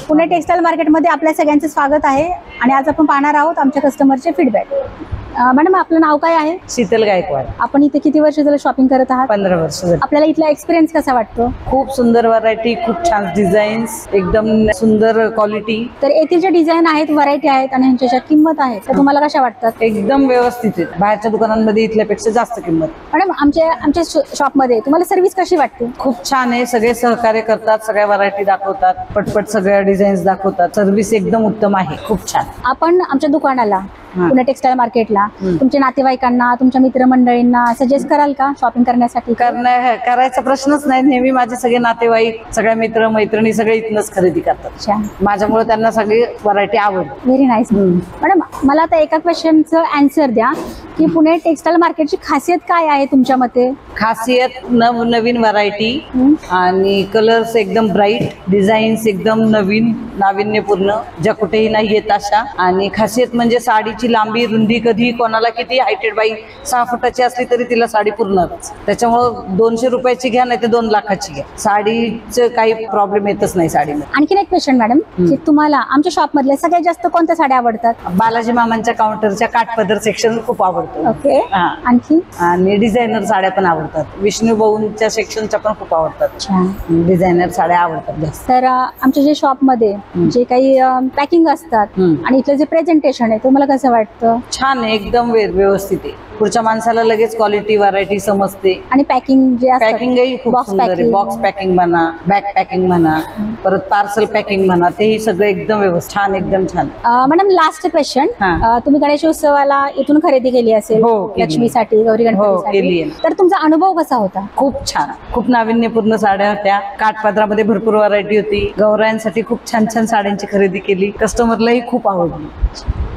Pune textile मार्केटमध्ये आपल्या सगळ्यांचं स्वागत आहे आणि आज आपण पाहणार आहोत आमच्या कस्टमरचे फीडबॅक। मॅडम, आपलं नाव काय आहे? शीतल गायकवाड। आपण इथे किती वर्ष झालं शॉपिंग करत आहात? 15 वर्ष झाली। आपल्याला इथला एक्सपिरियन्स कसा वाटतो? खूप सुंदर व्हरायटी, खूप छान डिझाईन्स, एकदम सुंदर क्वालिटी। तर येथील जे डिझाईन आहेत, व्हरायटी आहेत आणि ह्यांच्या किंमत आहे तर तुम्हाला कशा वाटतात? एकदम व्यवस्थित आहे, बाहेरच्या दुकानांमध्ये इथल्यापेक्षा जास्त किंमत। मॅडम, आमच्या शॉपमध्ये तुम्हाला सर्व्हिस कशी वाटते? खूप छान आहे, सगळे सहकार्य करतात, सगळ्या व्हरायटी दाखवतात, पटपट सगळ्या डिझाईन्स दाखवतात, सर्व्हिस एकदम उत्तम आहे, खूप छान। आपण आमच्या दुकानाला पुणे टेक्सटाईल मार्केटला तुमच्या नातेवाईकांना, तुमच्या मित्रमंडळींना सजेस्ट कराल का शॉपिंग करण्यासाठी? करायचा प्रश्नच नाही। नेहमी माझे सगळे नातेवाईक, सगळ्या मित्र मैत्रिणी सगळे इथनच खरेदी करतात। माझ्यामुळे त्यांना सगळी व्हरायटी आवडते। Very nice. मॅडम, मला आता एका क्वेश्चनचं आन्सर द्या की पुणे टेक्सटाईल मार्केटची खासियत काय आहे तुमच्या मते? खासियत नवीन व्हरायटी आणि कलर्स एकदम ब्राईट, डिझाईन्स एकदम नवीन नाविन्यपूर्ण, ज्या कुठेही नाही येत अशा। आणि खासियत म्हणजे साडीची लांबी रुंदी, कधी कोणाला किती हायटेड बाई 6 फुटाची असली तरी तिला साडी पूर्णच। त्याच्यामुळे 200 रुपयाची घ्या नाही तर 2 लाखाची घ्या, साडीचं काही प्रॉब्लेम येतच नाही साडीमध्ये। आणखीन एक क्वेश्चन मॅडम, की तुम्हाला आमच्या शॉप मधल्या सगळ्यात जास्त कोणत्या साड्या आवडतात? बालाजी मामांच्या काउंटरच्या काठपदर सेक्शन खूप आवडतो। ओके, आणखी? आणि डिझायनर साड्या पण आवडतात, विष्णू भाऊंच्या सेक्शनच्या पण खूप आवडतात, डिझायनर साड्या आवडतात जास्त। तर आमच्या जे शॉप मध्ये जे काही पॅकिंग असतात आणि इथलं जे प्रेझेंटेशन आहे तुम्हाला कसं वाटतं? छान आहे, एकदम व्यवस्थित आहे, पुढच्या माणसाला लगेच क्वालिटी व्हरायटी समजते। आणि पॅकिंग जे असतं, पॅकिंगही खूप सुंदर आहे, बॉक्स पॅकिंग म्हणा, बॅग पॅकिंग म्हणा, परत पार्सल पॅकिंग म्हणा, तेही सगळं एकदम व्यवस्थित छान, एकदम छान। मॅडम, लास्ट क्वेश्चन, तुम्ही गणेश उत्सवाला इथून खरेदी केली असेल लक्ष्मीसाठी, गौरी गणपतीसाठी, तर तुमचा अनुभव कसा होता? खूप छान, खूप नाविन्यपूर्ण साड्या होत्या, काठपदरामध्ये भरपूर व्हरायटी होती, गौरायांसाठी खूप छान छान साड्यांची खरेदी केली, कस्टमरलाही खूप आवडली।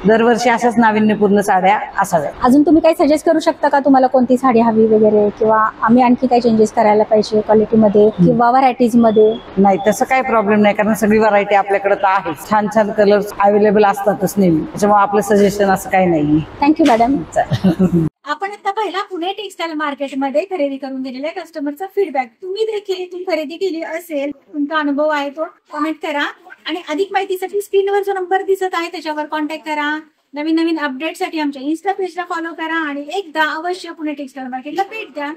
दरवर्षी अशाच नाविन्यपूर्ण साड्या असाव्यात। अजून तुम्ही काही सजेस्ट करू शकता का, तुम्हाला कोणती साडी हवी वगैरे, किंवा आम्ही आणखी काही चेंजेस करायला पाहिजे क्वालिटीमध्ये किंवा व्हरायटीज मध्ये? नाही, तसं काही प्रॉब्लेम नाही, कारण सगळी व्हरायटी आपल्याकडे तर आहे, छान छान कलर्स अवेलेबल असतातच नेहमी, त्याच्यामुळे आपलं सजेशन असं काही नाही। Thank you madam. आपण आता पहिला पुणे टेक्सटाईल मार्केटमध्ये खरेदी करून दिलेल्या कस्टमरचा फीडबॅक, तुम्ही देखील इथून खरेदी केली असेल, तुमचा अनुभव आहे तो कमेंट करा आणि अधिक माहितीसाठी स्क्रीनवर जो नंबर दिसत आहे त्याच्यावर कॉन्टॅक्ट करा। नवीन नवीन अपडेटसाठी आमच्या इन्स्टा पेजला फॉलो करा आणि एकदा अवश्य पुणे टेक्सटाईल मार्केटला भेट द्या।